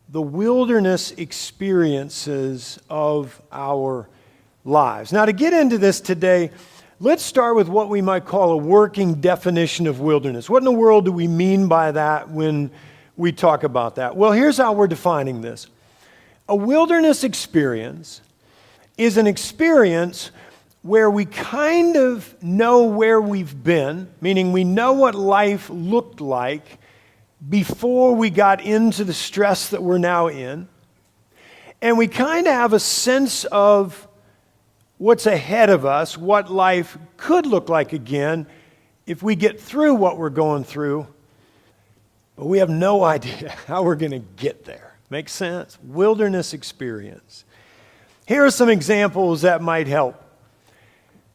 the wilderness experiences of our lives. Now, to get into this today, let's start with what we might call a working definition of wilderness. What in the world do we mean by that when we talk about that? Well, here's how we're defining this. A wilderness experience is an experience where we kind of know where we've been, meaning we know what life looked like before we got into the stress that we're now in, and we kind of have a sense of what's ahead of us, what life could look like again if we get through what we're going through, but we have no idea how we're going to get there. Make sense? Wilderness experience. Here are some examples that might help.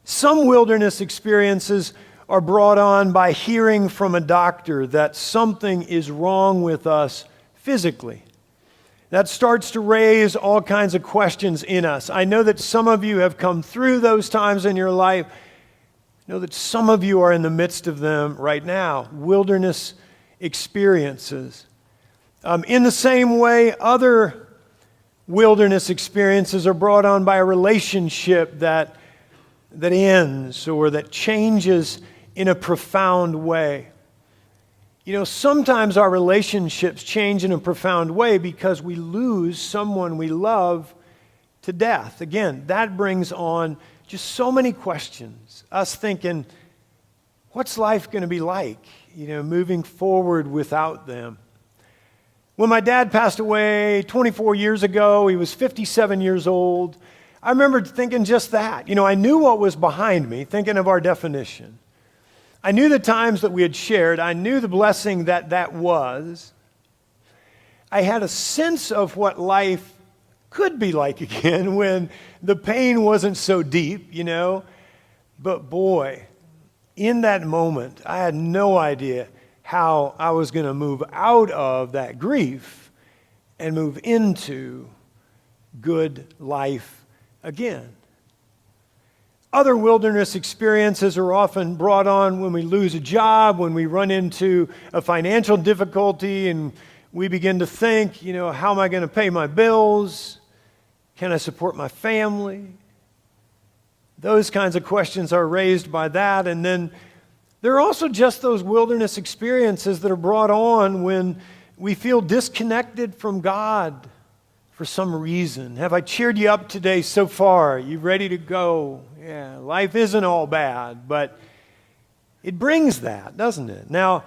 Some wilderness experiences are brought on by hearing from a doctor that something is wrong with us physically. That starts to raise all kinds of questions in us. I know that some of you have come through those times in your life. I know that some of you are in the midst of them right now. Wilderness experiences. In the same way, other wilderness experiences are brought on by a relationship that ends or that changes in a profound way. You know, sometimes our relationships change in a profound way because we lose someone we love to death. Again, that brings on just so many questions. Us thinking, what's life going to be like, moving forward without them? When my dad passed away 24 years ago, he was 57 years old. I remember thinking just that. I knew what was behind me, thinking of our definition. I knew the times that we had shared. I knew the blessing that was. I had a sense of what life could be like again when the pain wasn't so deep, But boy, in that moment, I had no idea how I was going to move out of that grief and move into good life again. Other wilderness experiences are often brought on when we lose a job, when we run into a financial difficulty and we begin to think, how am I going to pay my bills? Can I support my family? Those kinds of questions are raised by that. And then there are also just those wilderness experiences that are brought on when we feel disconnected from God for some reason. Have I cheered you up today so far? You ready to go? Yeah, life isn't all bad, but it brings that, doesn't it? Now,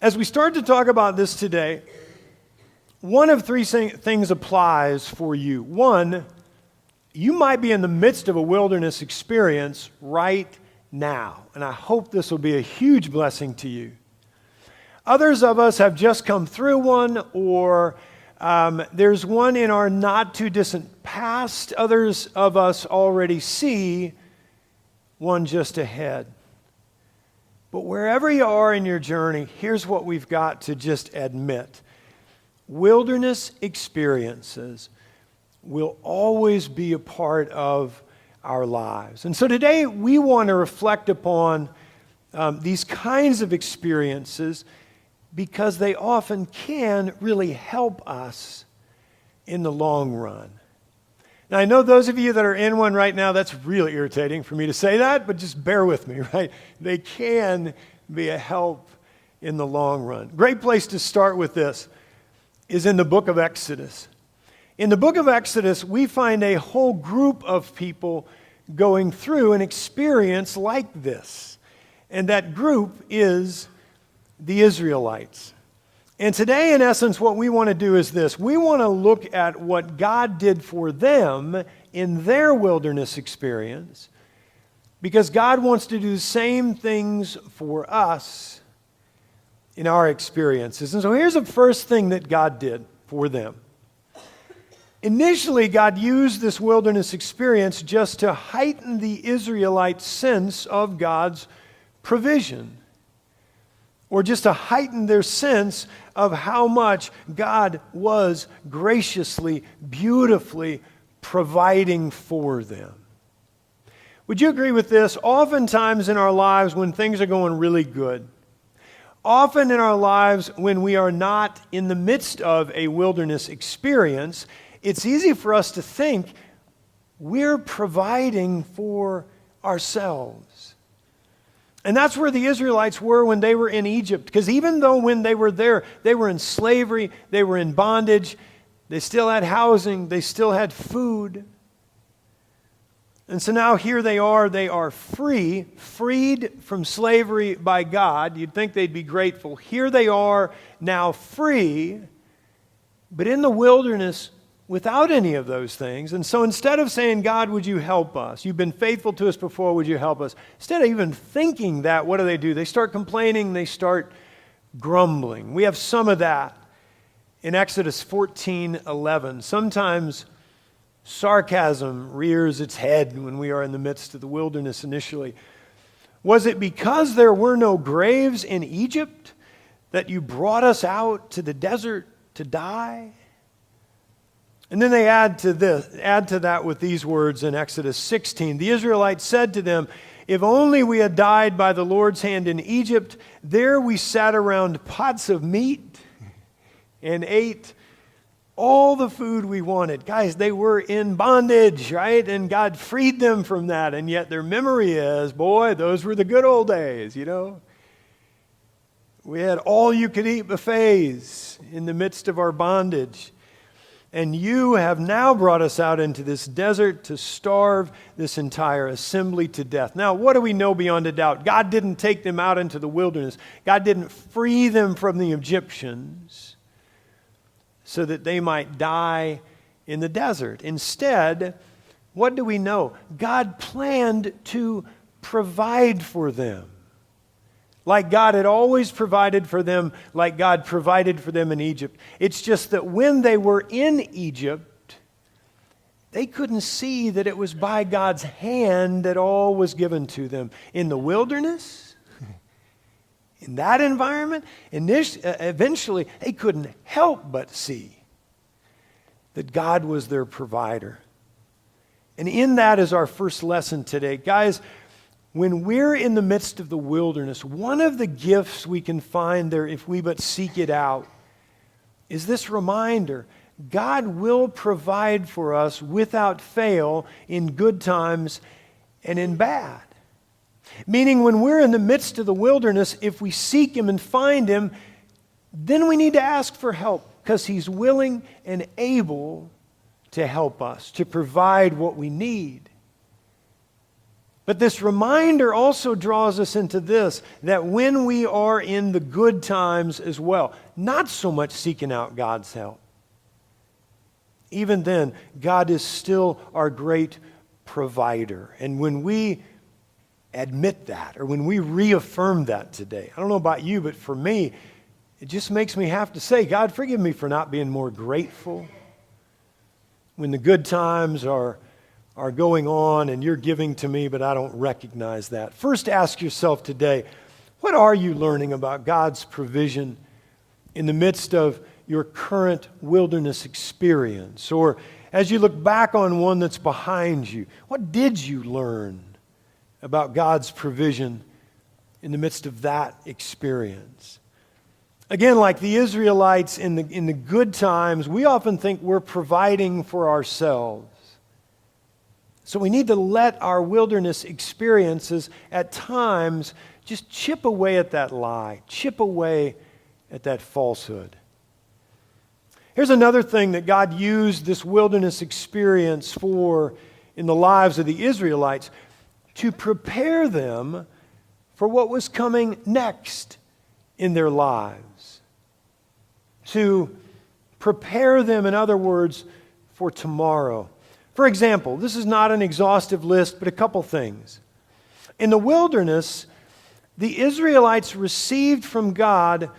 as we start to talk about this today, one of three things applies for you. One, you might be in the midst of a wilderness experience right now, and I hope this will be a huge blessing to you. Others of us have just come through one, or there's one in our not too distant past. Others of us already see one just ahead. But wherever you are in your journey, here's what we've got to just admit. Wilderness experiences will always be a part of our lives. And so today we want to reflect upon these kinds of experiences because they often can really help us in the long run. Now, I know those of you that are in one right now, that's really irritating for me to say that, but just bear with me, right? They can be a help in the long run. Great place to start with this is in the book of Exodus. In the book of Exodus, we find a whole group of people going through an experience like this. And that group is the Israelites. And today, in essence, what we want to do is this. We want to look at what God did for them in their wilderness experience, because God wants to do the same things for us in our experiences. And so here's the first thing that God did for them. Initially, God used this wilderness experience just to heighten the Israelite sense of God's provision, or just to heighten their sense of how much God was graciously, beautifully providing for them. Would you agree with this? Oftentimes in our lives when things are going really good, often in our lives when we are not in the midst of a wilderness experience, it's easy for us to think we're providing for ourselves. And that's where the Israelites were when they were in Egypt. Because even though when they were there, they were in slavery, they were in bondage, they still had housing, they still had food. And so now here they are free, freed from slavery by God. You'd think they'd be grateful. Here they are now free, but in the wilderness without any of those things. And so instead of saying, God, would you help us? You've been faithful to us before, would you help us? Instead of even thinking that, what do? They start complaining, they start grumbling. We have some of that in Exodus 14:11. Sometimes sarcasm rears its head when we are in the midst of the wilderness initially. Was it because there were no graves in Egypt that you brought us out to the desert to die? And then they add to that with these words in Exodus 16. The Israelites said to them, if only we had died by the Lord's hand in Egypt, there we sat around pots of meat and ate all the food we wanted. Guys, they were in bondage, right? And God freed them from that. And yet their memory is, boy, those were the good old days, you know? We had all-you-could-eat buffets in the midst of our bondage. And you have now brought us out into this desert to starve this entire assembly to death. Now, what do we know beyond a doubt? God didn't take them out into the wilderness. God didn't free them from the Egyptians so that they might die in the desert. Instead, what do we know? God planned to provide for them. Like God had always provided for them, like God provided for them in Egypt. It's just that when they were in Egypt, they couldn't see that it was by God's hand that all was given to them. In the wilderness, in that environment, eventually they couldn't help but see that God was their provider. And in that is our first lesson today. Guys, when we're in the midst of the wilderness, one of the gifts we can find there, if we but seek it out, is this reminder: God will provide for us without fail in good times and in bad. Meaning when we're in the midst of the wilderness, if we seek Him and find Him, then we need to ask for help, because He's willing and able to help us, to provide what we need. But this reminder also draws us into this, that when we are in the good times as well, not so much seeking out God's help, even then, God is still our great provider. And when we admit that, or when we reaffirm that today, I don't know about you, but for me, it just makes me have to say, God, forgive me for not being more grateful when the good times are going on and you're giving to me, but I don't recognize that. First, ask yourself today, what are you learning about God's provision in the midst of your current wilderness experience? Or as you look back on one that's behind you, what did you learn about God's provision in the midst of that experience? Again, like the Israelites in the good times, we often think we're providing for ourselves. So we need to let our wilderness experiences at times just chip away at that lie, chip away at that falsehood. Here's another thing that God used this wilderness experience for in the lives of the Israelites: to prepare them for what was coming next in their lives. To prepare them, in other words, for tomorrow. For example, this is not an exhaustive list, but a couple things. In the wilderness, the Israelites received from God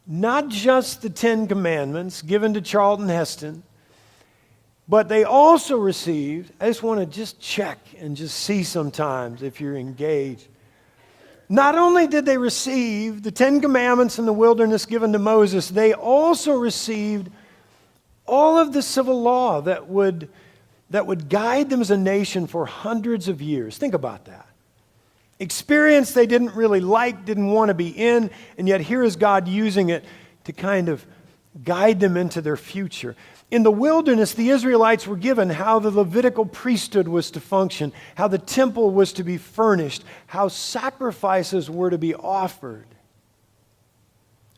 not just the 10 Commandments given to Charlton Heston, but they also received, I just want to check and see sometimes if you're engaged. Not only did they receive the 10 Commandments in the wilderness given to Moses, they also received all of the civil law that would guide them as a nation for hundreds of years. Think about that. Experience they didn't really like, didn't want to be in, and yet here is God using it to kind of guide them into their future. In the wilderness, the Israelites were given how the Levitical priesthood was to function, how the temple was to be furnished, how sacrifices were to be offered.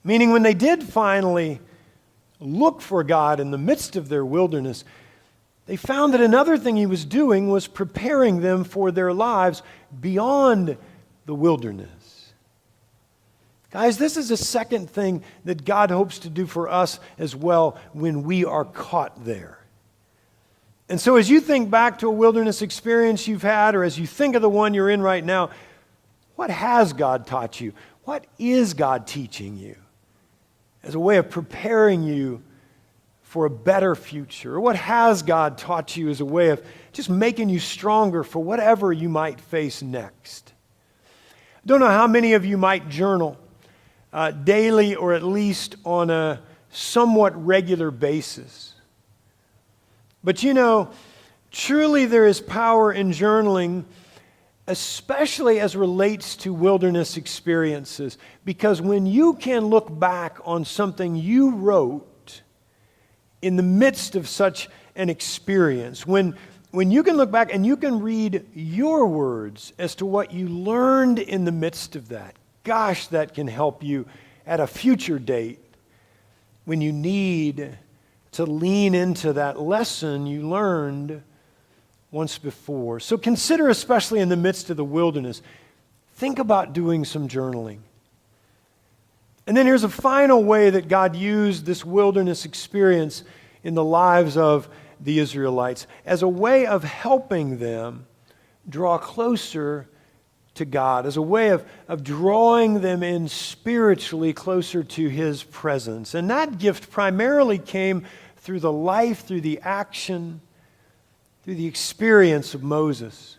Meaning when they did finally look for God in the midst of their wilderness, they found that another thing He was doing was preparing them for their lives beyond the wilderness. Guys, this is a second thing that God hopes to do for us as well when we are caught there. And so as you think back to a wilderness experience you've had, or as you think of the one you're in right now, what has God taught you? What is God teaching you as a way of preparing you for a better future? Or what has God taught you as a way of just making you stronger for whatever you might face next? I don't know how many of you might journal daily or at least on a somewhat regular basis. But you know, truly there is power in journaling, especially as relates to wilderness experiences, because when you can look back on something you wrote in the midst of such an experience, when you can look back and you can read your words as to what you learned in the midst of that, gosh, that can help you at a future date when you need to lean into that lesson you learned once before. So consider, especially in the midst of the wilderness, think about doing some journaling. And then here's a final way that God used this wilderness experience in the lives of the Israelites as a way of helping them draw closer to God, as a way of drawing them in spiritually closer to His presence. And that gift primarily came through the life, through the action, through the experience of Moses.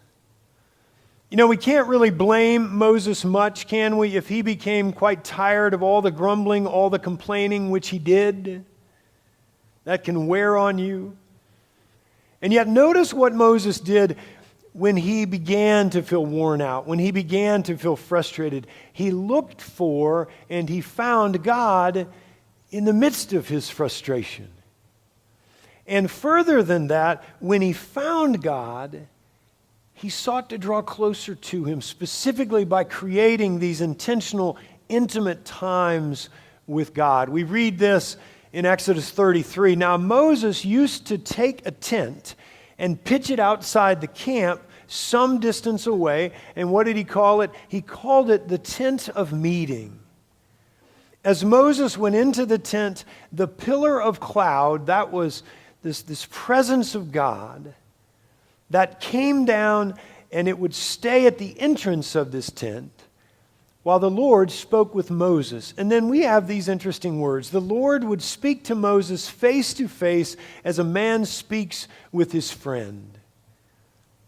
You know, we can't really blame Moses much, can we, if he became quite tired of all the grumbling, all the complaining, which he did. That can wear on you. And yet notice what Moses did when he began to feel worn out, when he began to feel frustrated. He looked for and he found God in the midst of his frustration. And further than that, when he found God, he sought to draw closer to Him, specifically by creating these intentional, intimate times with God. We read this in Exodus 33. Now Moses used to take a tent and pitch it outside the camp some distance away. And what did he call it? He called it the tent of meeting. As Moses went into the tent, the pillar of cloud, that was this presence of God, that came down and it would stay at the entrance of this tent while the Lord spoke with Moses. And then we have these interesting words. The Lord would speak to Moses face to face as a man speaks with his friend.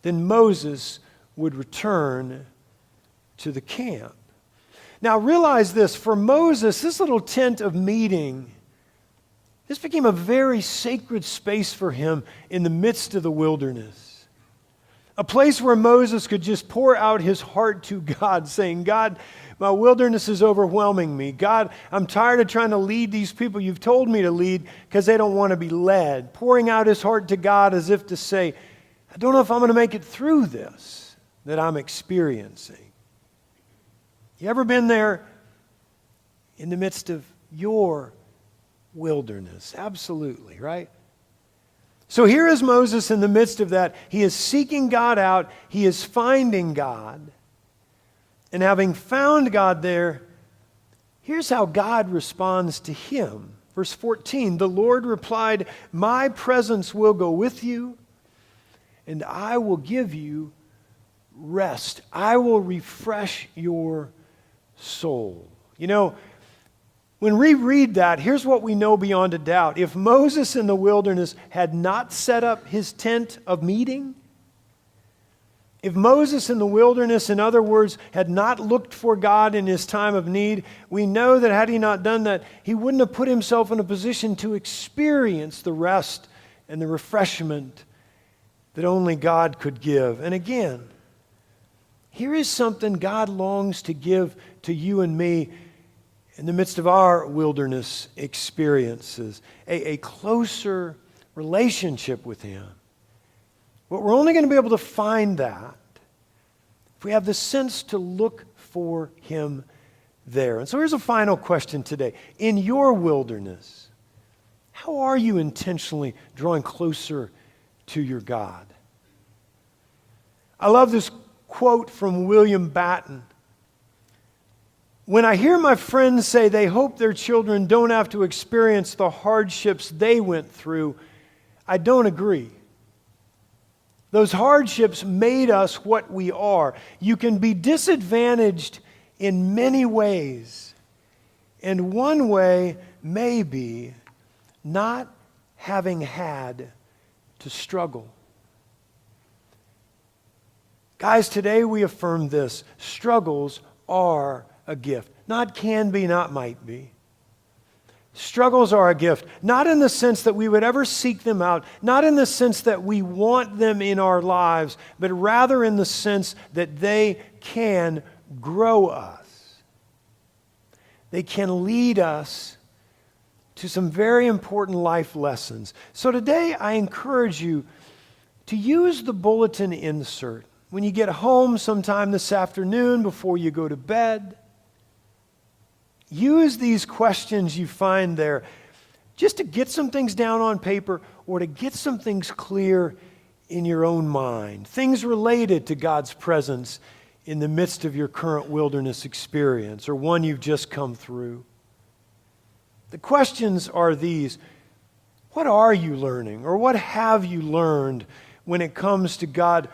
Then Moses would return to the camp. Now realize this, for Moses, this little tent of meeting, this became a very sacred space for him in the midst of the wilderness. A place where Moses could just pour out his heart to God, saying, God, my wilderness is overwhelming me. God, I'm tired of trying to lead these people you've told me to lead because they don't want to be led. Pouring out his heart to God as if to say, I don't know if I'm going to make it through this that I'm experiencing. You ever been there in the midst of your wilderness? Absolutely, right? So here is Moses in the midst of that. He is seeking God out. He is finding God. And having found God there, here's how God responds to him. Verse 14, the Lord replied, my presence will go with you, and I will give you rest. I will refresh your soul. You know, when we read that, here's what we know beyond a doubt. If Moses in the wilderness had not set up his tent of meeting, if Moses in the wilderness, in other words, had not looked for God in his time of need, we know that had he not done that, he wouldn't have put himself in a position to experience the rest and the refreshment that only God could give. And again, here is something God longs to give to you and me in the midst of our wilderness experiences, a closer relationship with Him. But we're only going to be able to find that if we have the sense to look for Him there. And so here's a final question today. In your wilderness, how are you intentionally drawing closer to your God? I love this quote from William Batten. When I hear my friends say they hope their children don't have to experience the hardships they went through, I don't agree. Those hardships made us what we are. You can be disadvantaged in many ways. And one way may be not having had to struggle. Guys, today we affirm this. Struggles are a gift. Not can be, not might be. Struggles are a gift. Not in the sense that we would ever seek them out. Not in the sense that we want them in our lives. But rather in the sense that they can grow us. They can lead us to some very important life lessons. So today I encourage you to use the bulletin insert. When you get home sometime this afternoon before you go to bed, use these questions you find there just to get some things down on paper or to get some things clear in your own mind. Things related to God's presence in the midst of your current wilderness experience or one you've just come through. The questions are these. What are you learning or what have you learned when it comes to God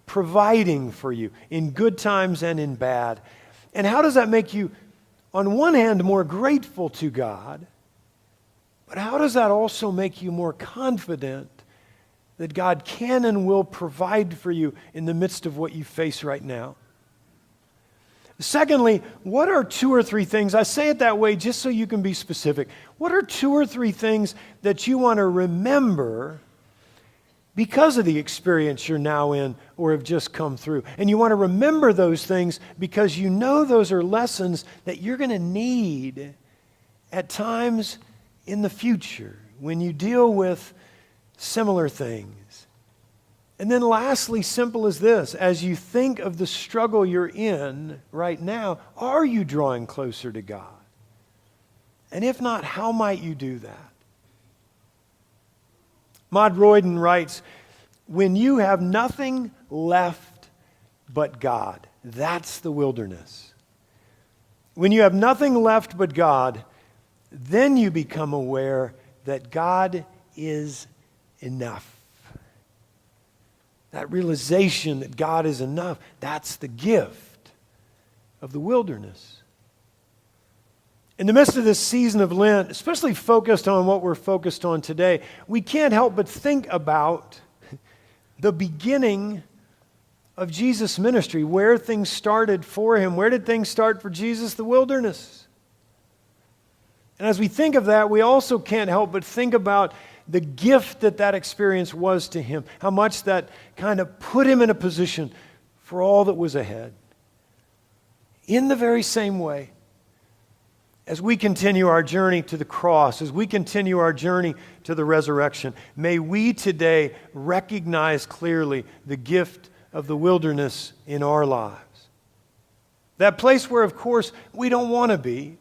providing for you in good times and in bad? And how does that make you, on one hand, more grateful to God, but how does that also make you more confident that God can and will provide for you in the midst of what you face right now? Secondly, what are 2 or 3 things, I say it that way just so you can be specific, what are 2 or 3 things that you want to remember because of the experience you're now in or have just come through? And you want to remember those things because you know those are lessons that you're going to need at times in the future when you deal with similar things. And then lastly, simple as this, as you think of the struggle you're in right now, are you drawing closer to God? And if not, how might you do that? Maud Royden writes, when you have nothing left but God, that's the wilderness. When you have nothing left but God, then you become aware that God is enough. That realization that God is enough, that's the gift of the wilderness. In the midst of this season of Lent, especially focused on what we're focused on today, we can't help but think about the beginning of Jesus' ministry, where things started for Him. Where did things start for Jesus? The wilderness. And as we think of that, we also can't help but think about the gift that experience was to Him, how much that kind of put Him in a position for all that was ahead. In the very same way, as we continue our journey to the cross, as we continue our journey to the resurrection, may we today recognize clearly the gift of the wilderness in our lives. That place where, of course, we don't want to be,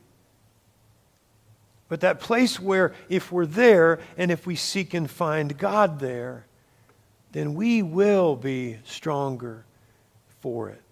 but that place where if we're there and if we seek and find God there, then we will be stronger for it.